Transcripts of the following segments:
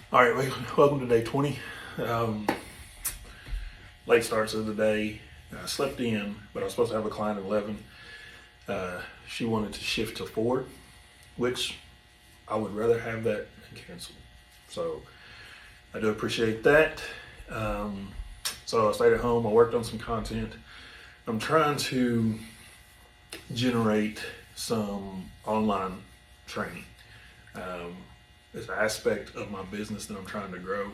All right, welcome to day 20. Um, Late starts of the day. I slept in, but I was supposed to have a client at 11. She wanted to shift to 4, which I would rather have that than cancel. So I do appreciate that. Um, so I stayed at home. I worked on some content. I'm trying to generate some online training. Um, it's an aspect of my business that I'm trying to grow.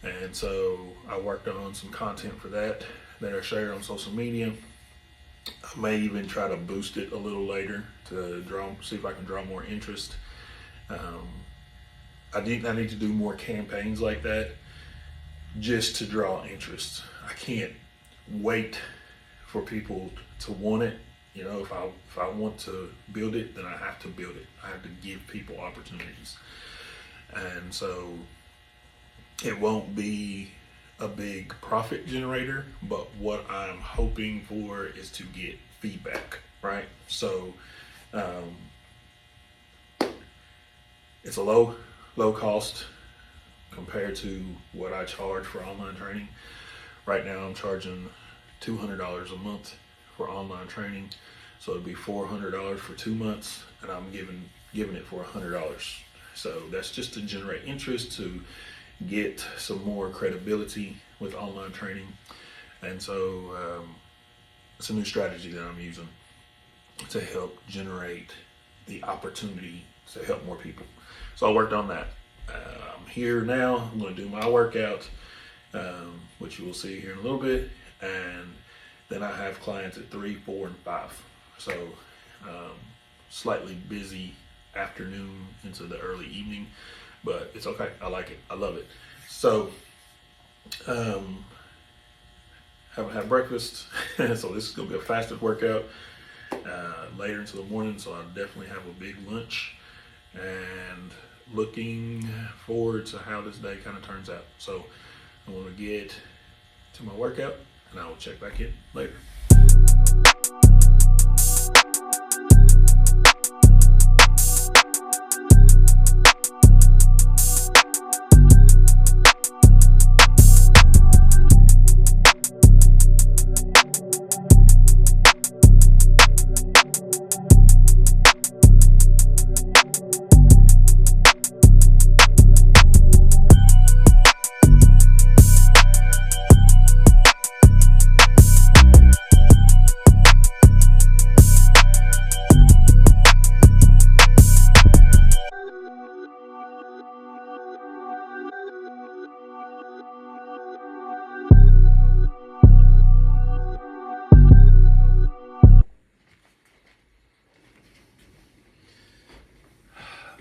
And so I worked on some content for that I shared on social media. I may even try to boost it a little later to see if I can draw more interest. Um, I need to do more campaigns like that just to draw interest. I can't wait for people to want it. If I want to build it, then I have to build it. I have to give people opportunities. And so it won't be a big profit generator, but what I'm hoping for is to get feedback, right? So um, it's a low cost compared to what I charge for online training. Right now, I'm charging $200 a month for online training, so it'd be $400 for 2 months, and I'm giving it for $100. So that's just to generate interest, to get some more credibility with online training. And so it's a new strategy that I'm using to help generate the opportunity to help more people. So I worked on that. I'm here now. I'm going to do my workout, which you will see here in a little bit. And then I have clients at 3, 4, and 5. So slightly busy afternoon into the early evening, but it's okay. I like it. I love it. So haven't had breakfast, so this is gonna be a fasted workout later into the morning. So I definitely have a big lunch, and looking forward to how this day kind of turns out. So I want to get to my workout, and I will check back in later.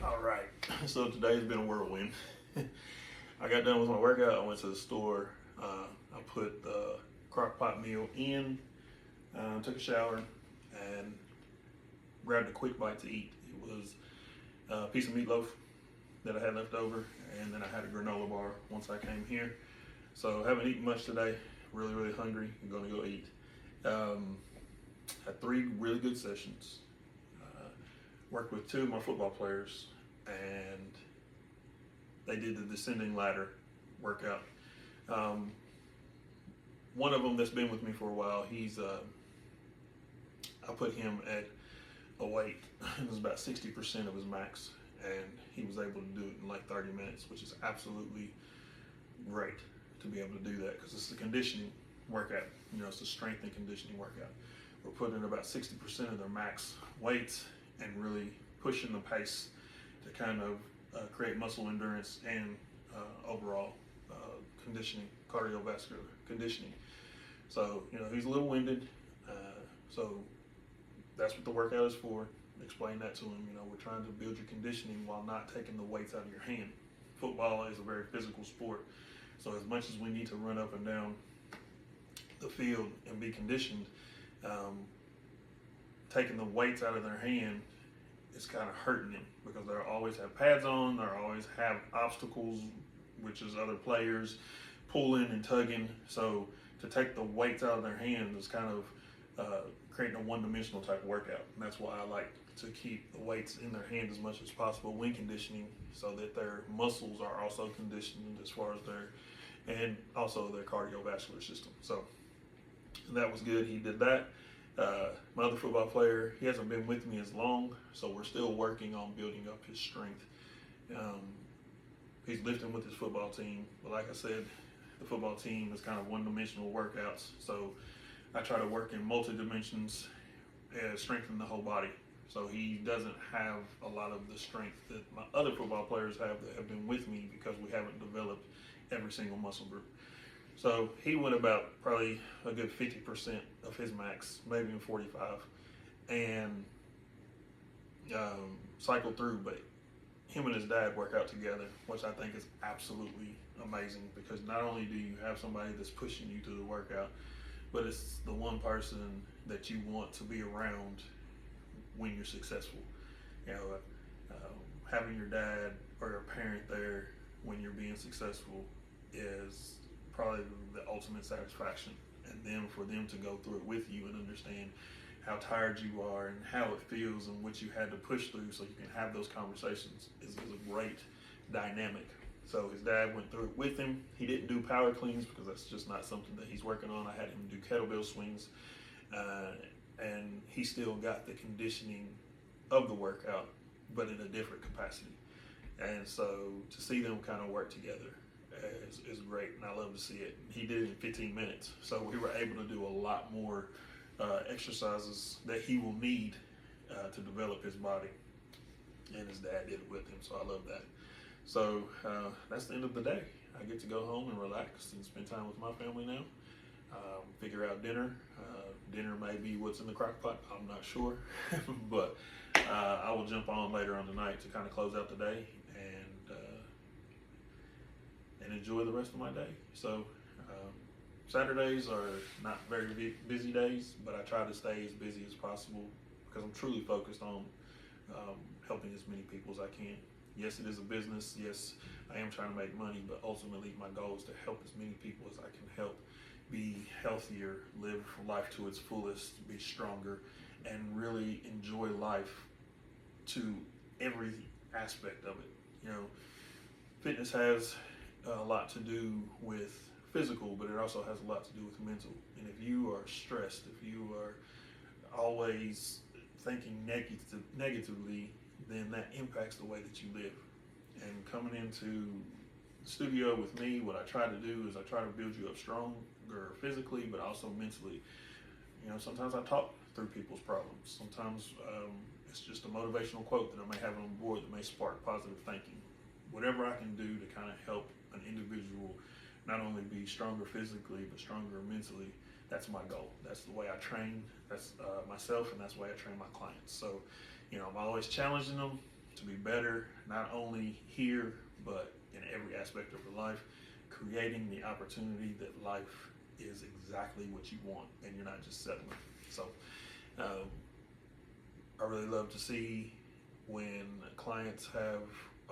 All right, so today's been a whirlwind. I got done with my workout. I went to the store. I put the crock pot meal in, took a shower, and grabbed a quick bite to eat. It was a piece of meatloaf that I had left over, and then I had a granola bar once I came here. So I haven't eaten much today. Really hungry. I'm gonna go eat. Had 3 really good sessions. Worked with 2 of my football players, and they did the descending ladder workout. One of them that's been with me for a while, I put him at a weight, it was about 60% of his max, and he was able to do it in like 30 minutes, which is absolutely great to be able to do that, because it's a conditioning workout. It's a strength and conditioning workout. We're putting in about 60% of their max weights and really pushing the pace to kind of create muscle endurance and overall conditioning, cardiovascular conditioning. So, he's a little winded. So that's what the workout is for. Explain that to him. We're trying to build your conditioning while not taking the weights out of your hand. Football is a very physical sport. So as much as we need to run up and down the field and be conditioned, taking the weights out of their hand is kind of hurting them, because they always have pads on, they always have obstacles, which is other players pulling and tugging. So to take the weights out of their hand is kind of creating a one-dimensional type of workout. And that's why I like to keep the weights in their hand as much as possible when conditioning, so that their muscles are also conditioned as far as and also their cardiovascular system. So that was good. He did that. My other football player, he hasn't been with me as long, so we're still working on building up his strength. He's lifting with his football team, but like I said, the football team is kind of one-dimensional workouts. So I try to work in multi-dimensions and strengthen the whole body. So he doesn't have a lot of the strength that my other football players have that have been with me, because we haven't developed every single muscle group. So he went about probably a good 50% of his max, maybe even 45, and cycled through. But him and his dad work out together, which I think is absolutely amazing, because not only do you have somebody that's pushing you through the workout, but it's the one person that you want to be around when you're successful. You know, having your dad or your parent there when you're being successful is probably the ultimate satisfaction. And then for them to go through it with you and understand how tired you are and how it feels and what you had to push through so you can have those conversations is a great dynamic. So his dad went through it with him. He didn't do power cleans because that's just not something that he's working on. I had him do kettlebell swings, and he still got the conditioning of the workout, but in a different capacity. And so to see them kind of work together is great, and I love to see it. He did it in 15 minutes, so we were able to do a lot more exercises that he will need to develop his body, and his dad did it with him, so I love that. So that's the end of the day. I get to go home and relax and spend time with my family now. Figure out dinner. Dinner may be what's in the crock pot, I'm not sure, but I will jump on later on tonight to kind of close out the day and enjoy the rest of my day. So Saturdays are not very busy days, but I try to stay as busy as possible because I'm truly focused on helping as many people as I can. Yes, it is a business. Yes, I am trying to make money, but ultimately my goal is to help as many people as I can help be healthier, live life to its fullest, be stronger, and really enjoy life to every aspect of it. You know, fitness has a lot to do with physical, but it also has a lot to do with mental. And if you are stressed, if you are always thinking negatively, then that impacts the way that you live. And coming into the studio with me, what I try to do is I try to build you up stronger physically, but also mentally. You know, sometimes I talk through people's problems. Sometimes it's just a motivational quote that I may have on board that may spark positive thinking. Whatever I can do to kind of help an individual not only be stronger physically, but stronger mentally, that's my goal. That's the way I train. That's myself, and that's the way I train my clients. So, you know, I'm always challenging them to be better, not only here, but in every aspect of their life, creating the opportunity that life is exactly what you want, and you're not just settling. So, I really love to see when clients have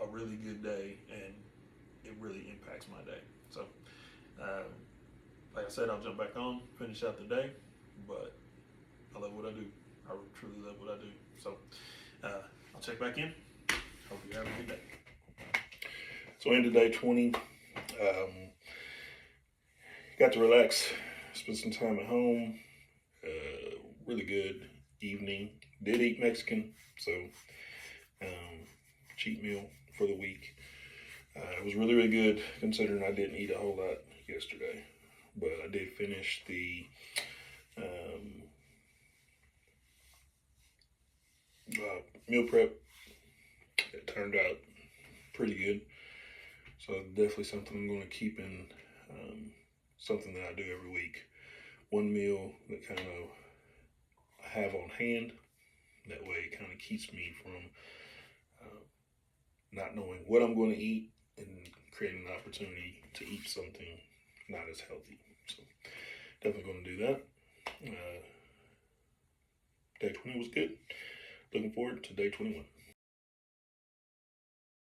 a really good day, and it really impacts my day. So, like I said, I'll jump back on, finish out the day, but I love what I do. I truly love what I do. So, I'll check back in. Hope you have a good day. So, into day 20, got to relax, spend some time at home. Really good evening. Did eat Mexican, so cheat meal for the week. It was really, really good considering I didn't eat a whole lot yesterday. But I did finish the meal prep. It turned out pretty good. So definitely something I'm going to keep in, something that I do every week. One meal that kind of I have on hand. That way it kind of keeps me from not knowing what I'm going to eat and creating an opportunity to eat something not as healthy. So definitely going to do that. Day 20 was good. Looking forward to day 21.